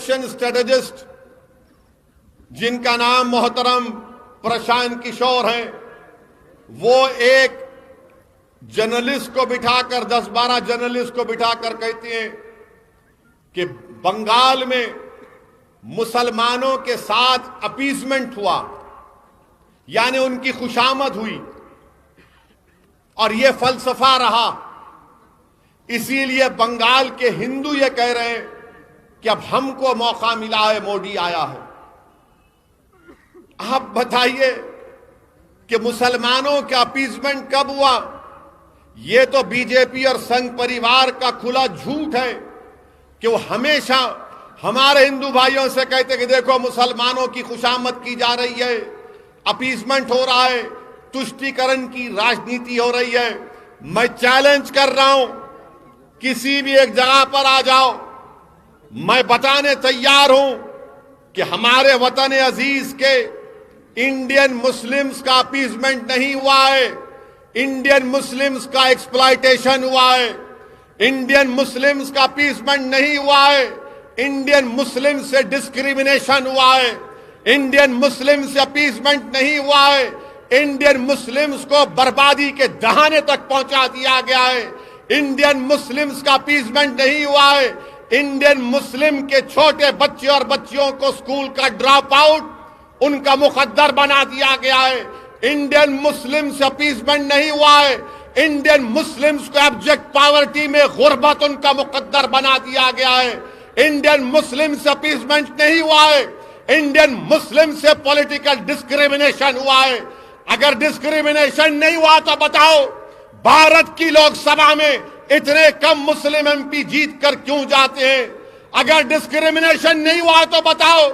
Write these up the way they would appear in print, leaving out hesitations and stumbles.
Election strategist जिनका नाम मोहतरम प्रशांत किशोर है, वो एक जर्नलिस्ट को बिठाकर 10-12 जर्नलिस्ट को बिठाकर कहती हैं कि बंगाल में मुसलमानों के साथ अपीजमेंट हुआ, यानी उनकी खुशामद हुई, और यह फलसफा रहा। इसीलिए बंगाल के हिंदू ये कह रहे हैं कि अब हमको मौका मिला है, मोदी आया है। आप बताइए कि मुसलमानों का अपीजमेंट कब हुआ? यह तो बीजेपी और संघ परिवार का खुला झूठ है कि वो हमेशा हमारे हिंदू भाइयों से कहते कि देखो मुसलमानों की खुशामद की जा रही है, अपीजमेंट हो रहा है, तुष्टीकरण की राजनीति हो रही है। मैं चैलेंज कर रहा हूं, किसी भी एक जगह पर आ जाओ, मैं बताने तैयार हूं कि हमारे वतन अजीज के इंडियन मुस्लिम्स का अपीजमेंट नहीं हुआ है, इंडियन मुस्लिम्स का एक्सप्लॉयटेशन हुआ है। इंडियन मुस्लिम्स का अपीजमेंट नहीं हुआ है, इंडियन मुस्लिम से डिस्क्रिमिनेशन हुआ है। इंडियन मुस्लिम से अपीजमेंट नहीं हुआ है, इंडियन मुस्लिम्स को बर्बादी के दहाने तक पहुंचा दिया गया है। इंडियन मुस्लिम्स का अपीजमेंट नहीं हुआ है, इंडियन मुस्लिम के छोटे बच्चे और बच्चियों को स्कूल का ड्रॉप आउट उनका मुकद्दर बना दिया गया है। इंडियन मुस्लिम से अपीजमेंट नहीं हुआ है, इंडियन मुस्लिम्स को एब्जेक्ट पॉवर्टी में गुर्बत उनका मुकद्दर बना दिया गया है। इंडियन मुस्लिम से अपीजमेंट नहीं हुआ है, इंडियन मुस्लिम से पॉलिटिकल डिस्क्रिमिनेशन हुआ है। अगर डिस्क्रिमिनेशन नहीं हुआ तो बताओ, भारत की लोकसभा में इतने कम मुस्लिम एमपी जीत कर क्यों जाते हैं? अगर डिस्क्रिमिनेशन नहीं हुआ तो बताओ,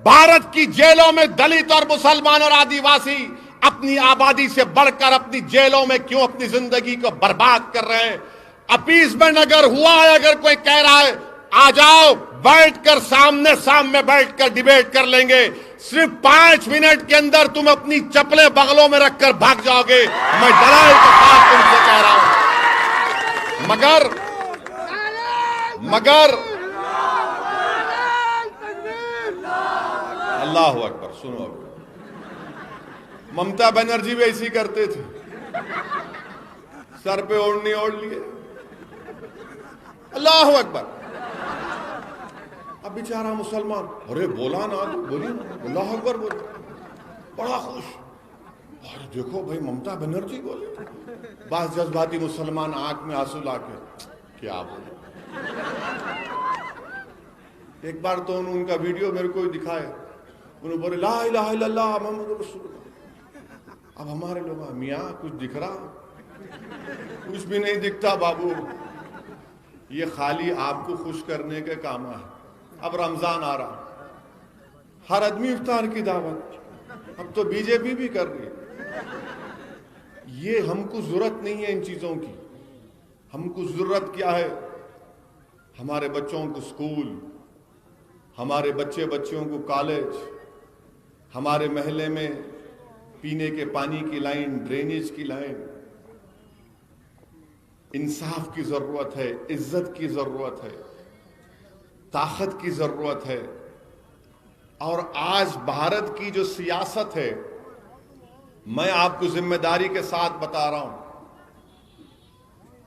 भारत की जेलों में दलित और मुसलमान और आदिवासी अपनी आबादी से बढ़कर अपनी जेलों में क्यों अपनी जिंदगी को बर्बाद कर रहे हैं? अपीजमेंट अगर हुआ है, अगर कोई कह रहा है आ जाओ, बैठकर सामने सामने बैठकर डिबेट कर लेंगे, सिर्फ 5 मिनट के अंदर तुम अपनी चप्पलें बगलों में रखकर भाग जाओगे। मैं दलाल के साथ तुमसे कह रहा हूं। मगर अल्लाह अकबर, सुनो, ममता बनर्जी भी ऐसी करते थे, सर पे ओढ़नी ओढ़ लिए। अल्लाह अकबर। अब बेचारा मुसलमान, अरे बोला ना, बोलिए अल्लाह अकबर, बोल, बड़ा खुश। अरे देखो भाई ममता बनर्जी बोले। बास जज्बाती मुसलमान आंख में आंसू लाके क्या बोले। एक बार तो उनका वीडियो मेरे को दिखाया, उन्होंने बोले ला इलाहा इल्लल्लाह मुहम्मद रसूलुल्लाह। अब हमारे लोग, मियाँ कुछ दिख रहा? कुछ भी नहीं दिखता बाबू, ये खाली आपको खुश करने के काम है। अब रमजान आ रहा, हर आदमी इफ्तार की दावत, अब तो बीजेपी भी कर रही है। ये हमको जरूरत नहीं है इन चीजों की। हमको जरूरत क्या है? हमारे बच्चों को स्कूल, हमारे बच्चे बच्चियों को कॉलेज, हमारे महल्ले में पीने के पानी की लाइन, ड्रेनेज की लाइन। इंसाफ की जरूरत है, इज्जत की जरूरत है, ताकत की जरूरत है। और आज भारत की जो सियासत है, मैं आपको जिम्मेदारी के साथ बता रहा हूं,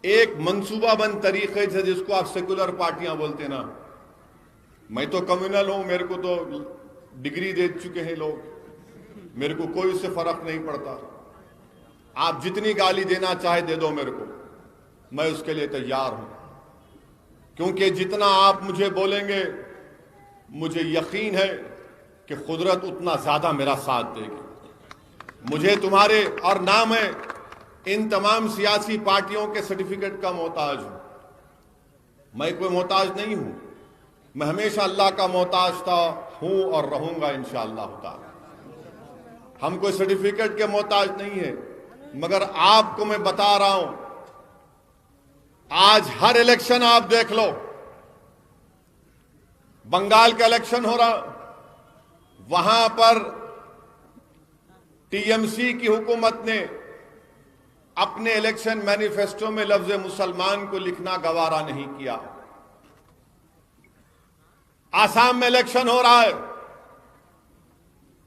एक मंसूबाबंद तरीके से, जिसको आप सेकुलर पार्टियां बोलते ना, मैं तो कम्युनल हूं, मेरे को तो डिग्री दे चुके हैं लोग, मेरे को कोई उससे फर्क नहीं पड़ता। आप जितनी गाली देना चाहे दे दो मेरे को, मैं उसके लिए तैयार हूं। क्योंकि जितना आप मुझे बोलेंगे, मुझे यकीन है कि कुदरत उतना ज्यादा मेरा साथ देगी। मुझे तुम्हारे, और नाम है, इन तमाम सियासी पार्टियों के सर्टिफिकेट का मोहताज हूं। मैं कोई मोहताज नहीं हूं, मैं हमेशा अल्लाह का मोहताज था, हूं और रहूंगा इंशाअल्लाह ताला। हम कोई सर्टिफिकेट के मोहताज नहीं है। मगर आपको मैं बता रहा हूं, आज हर इलेक्शन आप देख लो, बंगाल का इलेक्शन हो रहा, वहां पर टीएमसी की हुकूमत ने अपने इलेक्शन मैनिफेस्टो में लफ्ज मुसलमान को लिखना गवारा नहीं किया। आसाम में इलेक्शन हो रहा है,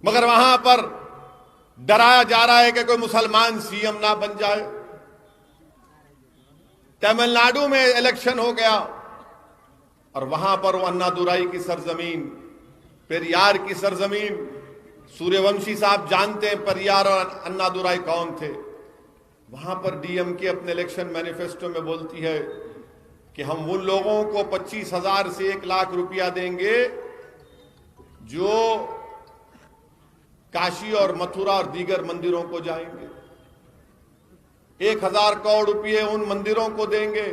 मगर वहां पर डराया जा रहा है कि कोई मुसलमान सीएम ना बन जाए। तमिलनाडु में इलेक्शन हो गया और वहां पर वो अन्नादुराई की सरजमीन, पेरियार की सरजमीन, सूर्यवंशी साहब जानते हैं पेरियार और अन्नादुराई कौन थे। वहां पर डीएमके अपने इलेक्शन मैनिफेस्टो में बोलती है कि हम उन लोगों को 25,000 से 1 लाख रुपया देंगे जो काशी और मथुरा और दीगर मंदिरों को जाएंगे। 1,000 करोड़ रुपये उन मंदिरों को देंगे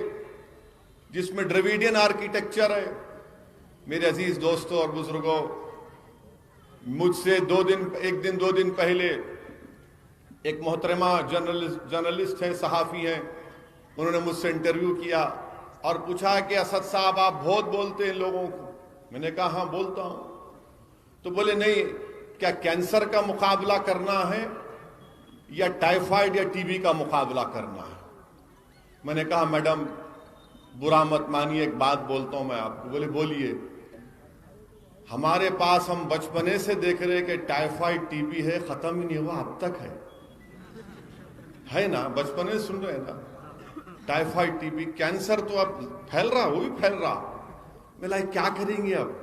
जिसमें द्रविडियन आर्किटेक्चर है। मेरे अजीज दोस्तों और बुजुर्गों, मुझसे 2 दिन पहले एक मोहतरमा जर्नलिस्ट हैं, सहाफी हैं, उन्होंने मुझसे इंटरव्यू किया और पूछा कि असद साहब आप बहुत बोलते हैं लोगों को। मैंने कहा हाँ बोलता हूं। तो बोले नहीं, क्या कैंसर का मुकाबला करना है या टाइफाइड या टीबी का मुकाबला करना है? मैंने कहा मैडम बुरा मत मानिए, एक बात बोलता हूं मैं आपको। बोले बोलिए। हमारे पास हम बचपने से देख रहे कि टाइफाइड टीबी है, खत्म ही नहीं हुआ, अब तक है ना, बचपने से सुन रहे हैं ना, टाइफाइड टीबी। कैंसर तो अब फैल रहा, वो भी फैल रहा। बोला क्या करेंगे अब?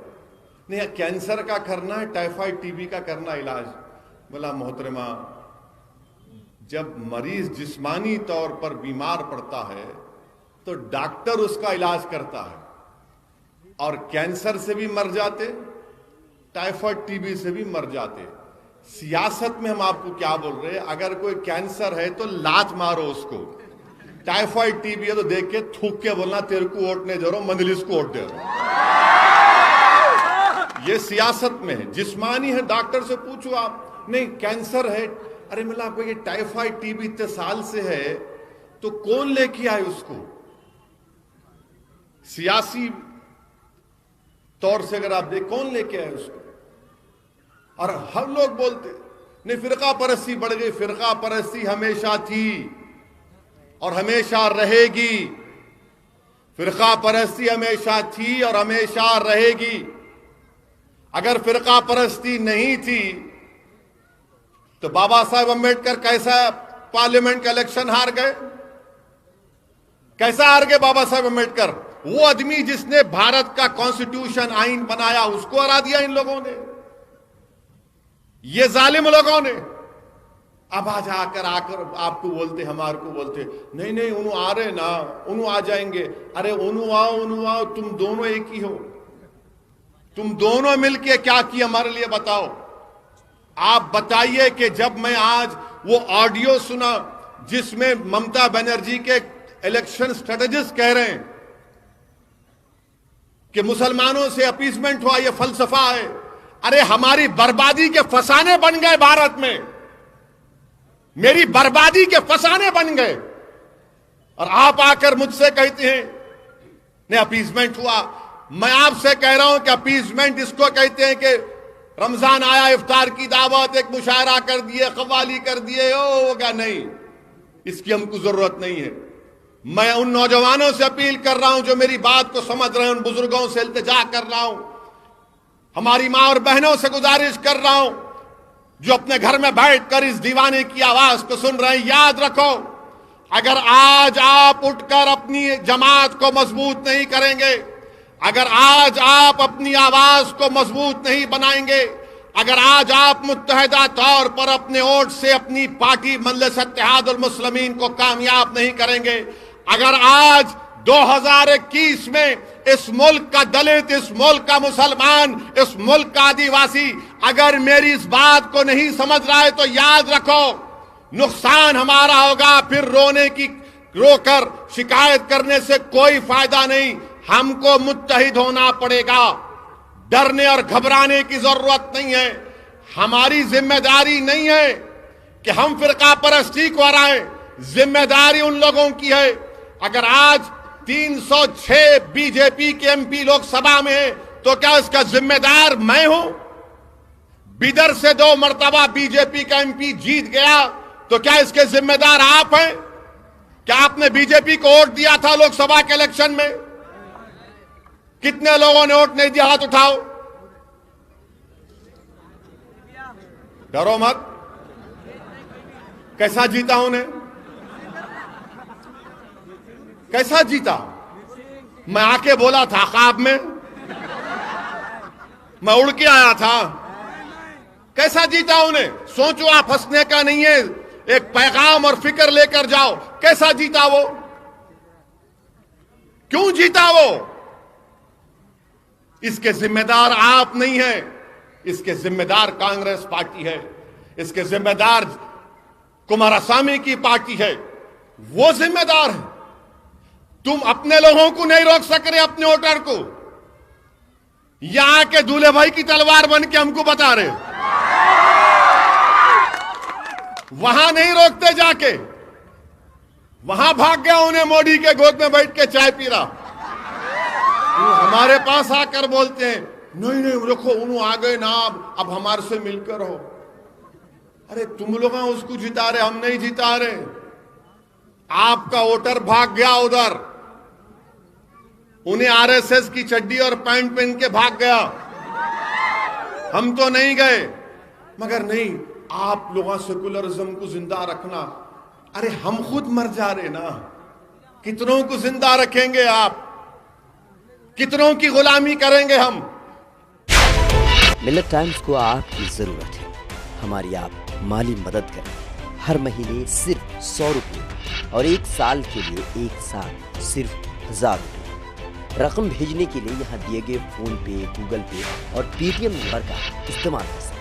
नहीं, कैंसर का करना है, टाइफाइड टीबी का करना इलाज। बोला मोहतरमा, जब मरीज जिस्मानी तौर पर बीमार पड़ता है तो डॉक्टर उसका इलाज करता है, और कैंसर से भी मर जाते, टाइफाइड टीबी से भी मर जाते। सियासत में हम आपको क्या बोल रहे हैं, अगर कोई कैंसर है तो लात मारो उसको, टाइफाइड टीबी है तो देख के थूक के बोलना तेरे को वोट नहीं दे रहा, मंजलिस को वोट दे रहा। ये सियासत में है, जिस्मानी है, डॉक्टर से पूछो आप। नहीं कैंसर है, अरे मिला आपको ये टाइफाइड टीबी इतने साल से है तो कौन लेके आए उसको? सियासी तौर से अगर आप देख, कौन लेके आए उसको? और हम लोग बोलते नहीं, फिरका परस्ती बढ़ गई। फिरका परस्ती हमेशा थी और हमेशा रहेगी। फिरका परस्ती हमेशा थी और हमेशा रहेगी। अगर फिरका परस्ती नहीं थी तो बाबा साहब अम्बेडकर कैसा पार्लियामेंट का इलेक्शन हार गए? कैसा हार गए बाबा साहब अम्बेडकर? वो आदमी जिसने भारत का कॉन्स्टिट्यूशन आइन बनाया, उसको हरा दिया इन लोगों ने, ये जालिम लोगों ने। अब आज आकर आपको बोलते, हमारे को बोलते नहीं नहीं उन्हों आ रहे ना, उन्हों आ जाएंगे। अरे उन्हों आओ, तुम दोनों एक ही हो। तुम दोनों मिलके क्या किया हमारे लिए बताओ। आप बताइए कि जब मैं आज वो ऑडियो सुना जिसमें ममता बनर्जी के इलेक्शन स्ट्रेटेजिस्ट कह रहे हैं कि मुसलमानों से अपीसमेंट हुआ, ये फलसफा है। अरे हमारी बर्बादी के फसाने बन गए भारत में, मेरी बर्बादी के फसाने बन गए, और आप आकर मुझसे कहते हैं नहीं अपीसमेंट हुआ। मैं आपसे कह रहा हूं कि अपीसमेंट इसको कहते हैं कि रमजान आया, इफ्तार की दावत, एक मुशायरा कर दिए, कव्वाली कर दिए, हो गया। नहीं, इसकी हमको जरूरत नहीं है। मैं उन नौजवानों से अपील कर रहा हूं जो मेरी बात को समझ रहे हैं, उन बुजुर्गों से इल्तिजा कर रहा हूं, हमारी मां और बहनों से गुजारिश कर रहा हूं जो अपने घर में बैठकर इस दीवाने की आवाज को सुन रहे हैं। याद रखो, अगर आज आप उठकर अपनी जमात को मजबूत नहीं करेंगे, अगर आज आप अपनी आवाज को मजबूत नहीं बनाएंगे, अगर आज आप मुत्तहिदा तौर पर अपने वोट से अपनी पार्टी मजलिस इत्तेहादुल मुस्लिमीन को कामयाब नहीं करेंगे, अगर आज 2021 में इस मुल्क का दलित, इस मुल्क का मुसलमान, इस मुल्क का आदिवासी अगर मेरी इस बात को नहीं समझ रहा है तो याद रखो नुकसान हमारा होगा। फिर रोकर शिकायत करने से कोई फायदा नहीं, हमको मुत्तहिद होना पड़ेगा। डरने और घबराने की जरूरत नहीं है। हमारी जिम्मेदारी नहीं है कि हम फिरका परस्ती को हराएं, जिम्मेदारी उन लोगों की है। अगर आज 306 बीजेपी के एमपी लोकसभा में है तो क्या इसका जिम्मेदार मैं हूं? बिदर से 2 मर्तबा बीजेपी का एमपी जीत गया तो क्या इसके जिम्मेदार आप हैं? क्या आपने बीजेपी को वोट दिया था लोकसभा के इलेक्शन में? कितने लोगों ने वोट नहीं दिया? हाथ उठाओ। डरो मत। कैसा जीता उन्हें? कैसा जीता? मैं आके बोला था ख्वाब में, मैं उड़ के आया था। कैसा जीता उन्हें? सोचो आप, हंसने का नहीं है, एक पैगाम और फिक्र लेकर जाओ। कैसा जीता वो? क्यों जीता वो? इसके जिम्मेदार आप नहीं है, इसके जिम्मेदार कांग्रेस पार्टी है, इसके जिम्मेदार कुमारस्वामी की पार्टी है, वो जिम्मेदार है। तुम अपने लोगों को नहीं रोक सक रहे, अपने वोटर को। यहां के दूल्हे भाई की तलवार बन के हमको बता रहे, वहां नहीं रोकते जाके। वहां भाग गया उन्हें मोदी के गोद में बैठ के चाय पी रहा। तो हमारे पास आकर बोलते हैं नहीं नहीं देखो उन्होंने आ गए ना, अब हमारे से मिलकर हो। अरे तुम लोग उसको जिता रहे, हम नहीं जिता रहे। आपका वोटर भाग गया उधर, उन्हें आरएसएस की चड्डी और पैंट पहन के भाग गया। हम तो नहीं गए। मगर नहीं, आप लोगों सेकुलरिज्म को जिंदा रखना। अरे हम खुद मर जा रहे ना, कितनों को जिंदा रखेंगे आप? कितनों की गुलामी करेंगे हम? मिलत टाइम्स को आपकी जरूरत है, हमारी आप माली मदद करें। हर महीने सिर्फ 100 रुपये और 1 साल के लिए एक साल सिर्फ 1000 रुपये। रकम भेजने के लिए यहाँ दिए गए फोन पे, गूगल पे और पेटीएम नंबर का इस्तेमाल कर सकते हैं।